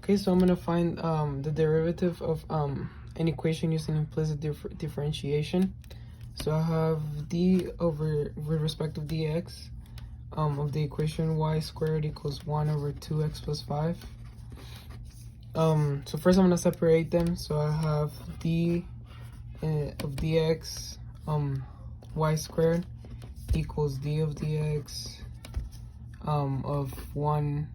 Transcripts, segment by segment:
Okay, so I'm gonna find the derivative of an equation using implicit differentiation. So I have d over, with respect of dx, of the equation y squared equals 1 over 2x plus 5. So first I'm gonna separate them. So I have d of dx, y squared equals d of dx of 1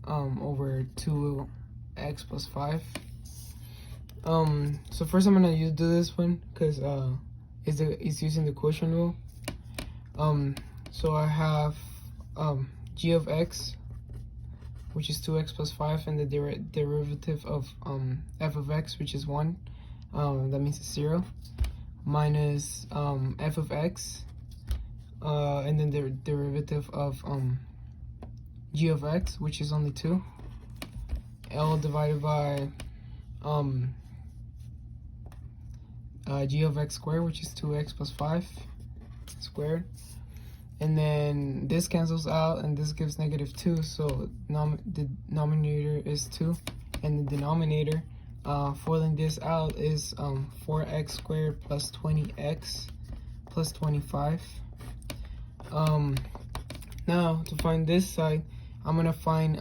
over 2x plus 5. So first I'm gonna do this one because it's using the quotient rule. So I have g of x, which is 2x plus 5, and the derivative of f of x, which is 1, that means it's 0, minus f of x, and then the derivative of g of x, which is only 2, all divided by g of x squared, which is 2x plus 5 squared. And then this cancels out and this gives -2, so the denominator is 2, and the denominator, foiling this out, is 4x squared plus 20x plus 25. Now to find this side, I'm gonna find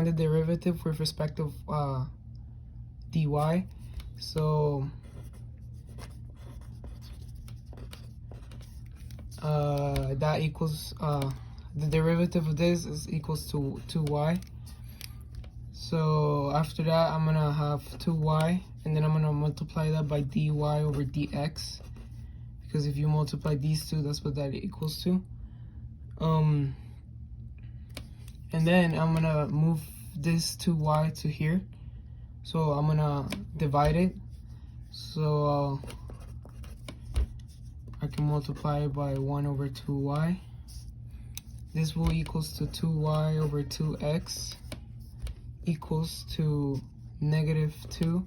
the derivative with respect of dy. So that equals the derivative of this is equals to 2y. So after that I'm gonna have 2y, and then I'm gonna multiply that by dy over dx, because if you multiply these two, that's what that equals to. And then I'm gonna move this 2y to here, so I'm gonna divide it. So I can multiply it by 1 over 2y. This will equals to 2y over 2x equals to -2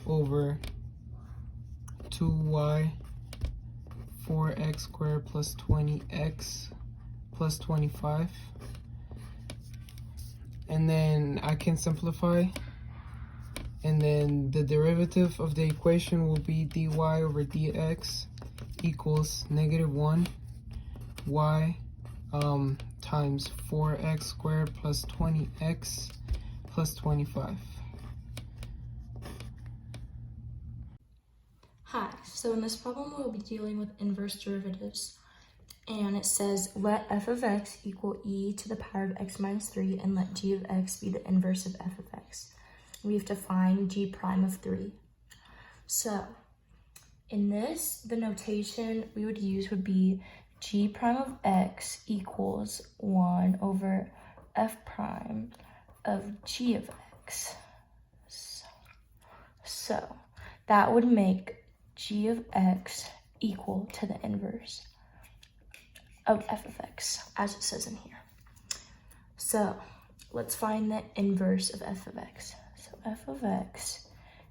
over 2y 4x squared plus 20x plus 25. And then I can simplify, and then the derivative of the equation will be dy over dx equals -1 y times 4x squared plus 20x plus 25. Hi, so in this problem we'll be dealing with inverse derivatives, and it says let f of x equal e to the power of x minus 3 and let g of x be the inverse of f of x. We have to find g prime of 3. So in this, the notation we would use would be g prime of x equals 1 over f prime of g of x. So that would make g of x equal to the inverse of f of x, as it says in here. So let's find the inverse of f of x. So f of x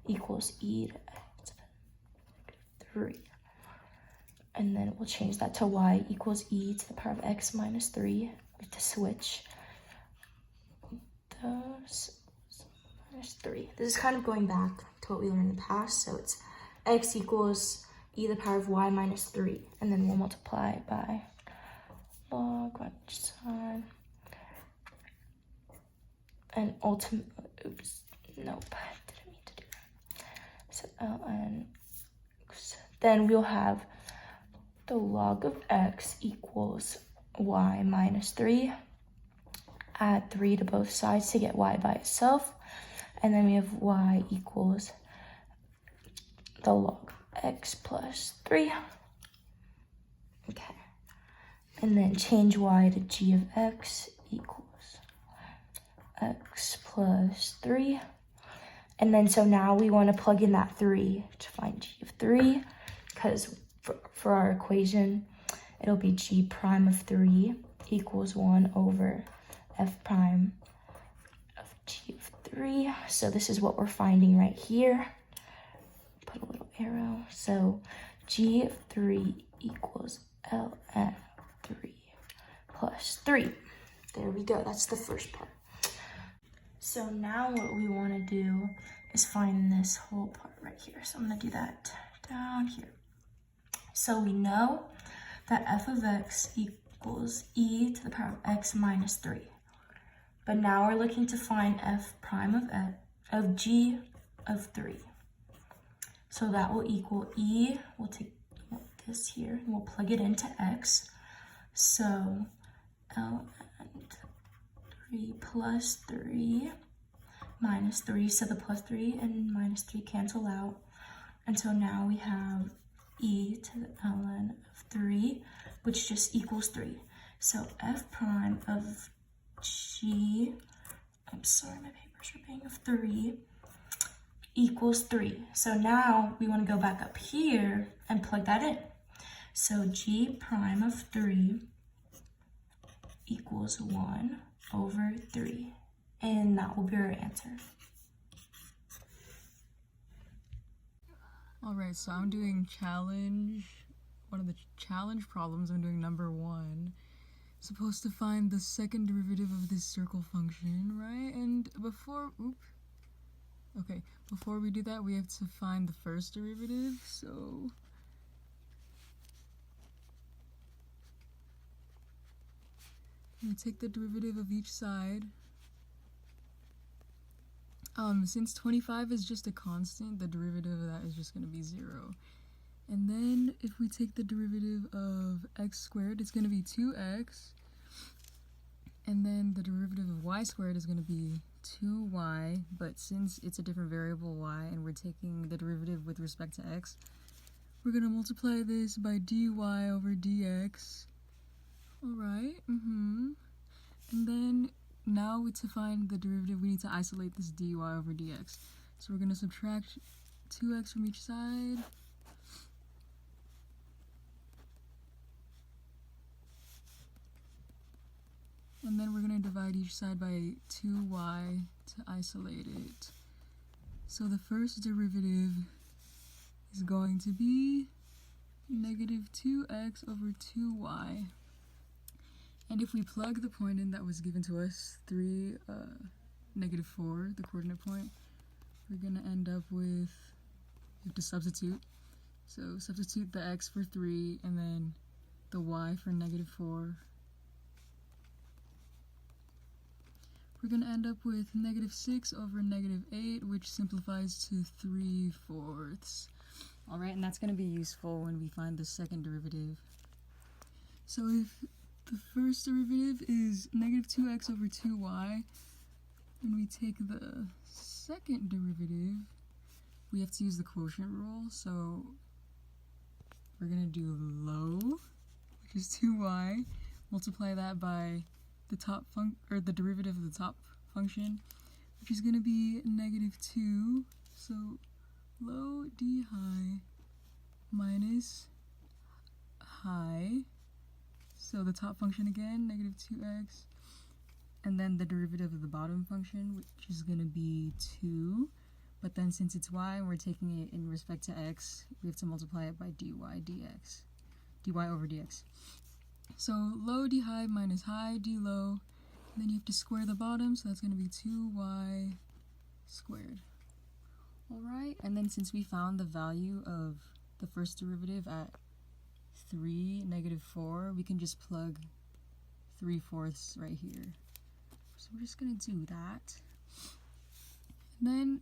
equals e to x 3. And then we'll change that to y equals e to the power of x minus 3. We have to switch those minus 3. This is kind of going back to what we learned in the past. So it's x equals e to the power of y minus 3. And then we'll multiply by log 1 side. And ultimately, oops, nope, I didn't mean to do that. So ln, then we'll have the log of x equals y minus 3. Add 3 to both sides to get y by itself. And then we have y equals the log of x plus 3. Okay. And then change y to g of x equals x plus 3. And then so now we want to plug in that 3 to find g of 3, because for our equation, it'll be g prime of 3 equals 1 over f prime of g of 3. So this is what we're finding right here. Put a little arrow. So g of 3 equals ln 3 plus 3. There we go. That's the first part. So now what we want to do is find this whole part right here. So I'm going to do that down here. So we know that f of x equals e to the power of x minus 3. But now we're looking to find f prime of g of 3. So that will equal e, we'll take this here, and we'll plug it into x. So L and 3 plus 3 minus 3, so the plus 3 and minus 3 cancel out. And so now we have e to the ln of 3, which just equals 3. So f prime of g, I'm sorry, my papers are being of 3, equals 3. So now we want to go back up here and plug that in. So g prime of 3 equals 1 over 3. And that will be our answer. Alright, so I'm doing one of the challenge problems. I'm doing number 1. Supposed to find the second derivative of this circle function, right? And before we do that, we have to find the first derivative. So I'm going to take the derivative of each side. Since 25 is just a constant, the derivative of that is just going to be 0. And then if we take the derivative of x squared, it's going to be 2x. And then the derivative of y squared is going to be 2y. But since it's a different variable y and we're taking the derivative with respect to x, we're going to multiply this by dy over dx. Alright, And then now to find the derivative, we need to isolate this dy over dx. So we're going to subtract 2x from each side. And then we're going to divide each side by 2y to isolate it. So the first derivative is going to be negative 2x over 2y. And if we plug the point in that was given to us, negative 4, the coordinate point, we're going to end up with, we have to substitute. So substitute the x for 3 and then the y for negative 4. We're going to end up with negative 6 over negative 8, which simplifies to 3/4. Alright, and that's going to be useful when we find the second derivative. So if the first derivative is negative 2x over 2y, when we take the second derivative, we have to use the quotient rule. So we're going to do low, which is 2y, multiply that by the derivative of the top function, which is going to be negative 2. So low d high minus high. So the top function again, negative 2x, and then the derivative of the bottom function, which is going to be 2. But then since it's y and we're taking it in respect to x, we have to multiply it by dy over dx. So low d high minus high d low, and then you have to square the bottom, so that's going to be 2y squared. Alright, and then since we found the value of the first derivative at 3, negative 4, we can just plug 3/4 right here. So we're just going to do that. And then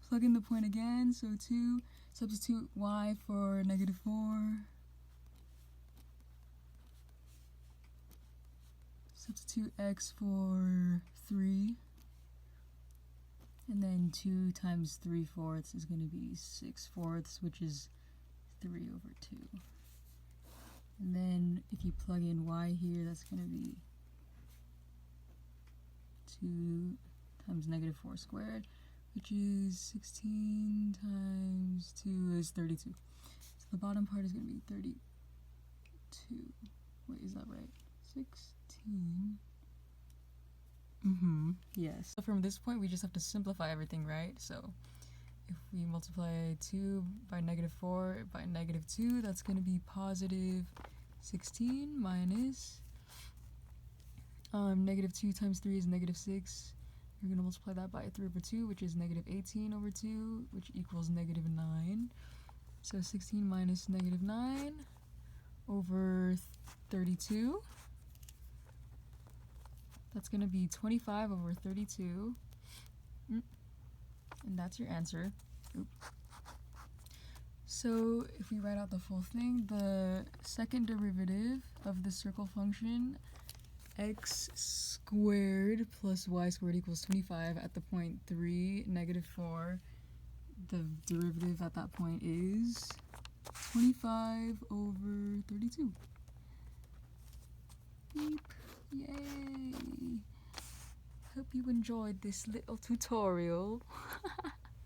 plug in the point again, so 2, substitute y for negative 4. Substitute x for 3, and then 2 times 3/4 is going to be 6/4, which is 3 over 2. And then if you plug in y here, that's going to be 2 times negative 4 squared, which is 16 times 2 is 32. So the bottom part is going to be 32. Wait, is that right? 16. Yes. So from this point, we just have to simplify everything, right? So if we multiply 2 by negative 4 by negative 2, that's going to be positive 16 minus negative 2 times 3 is negative 6. You're going to multiply that by 3 over 2, which is negative 18 over 2, which equals negative 9. So 16 minus negative 9 over 32. That's going to be 25 over 32. And that's your answer. Oop. So if we write out the full thing, the second derivative of the circle function, x squared plus y squared equals 25 at the point 3, negative 4, the derivative at that point is 25 over 32. Beep. Yay! Hope you enjoyed this little tutorial.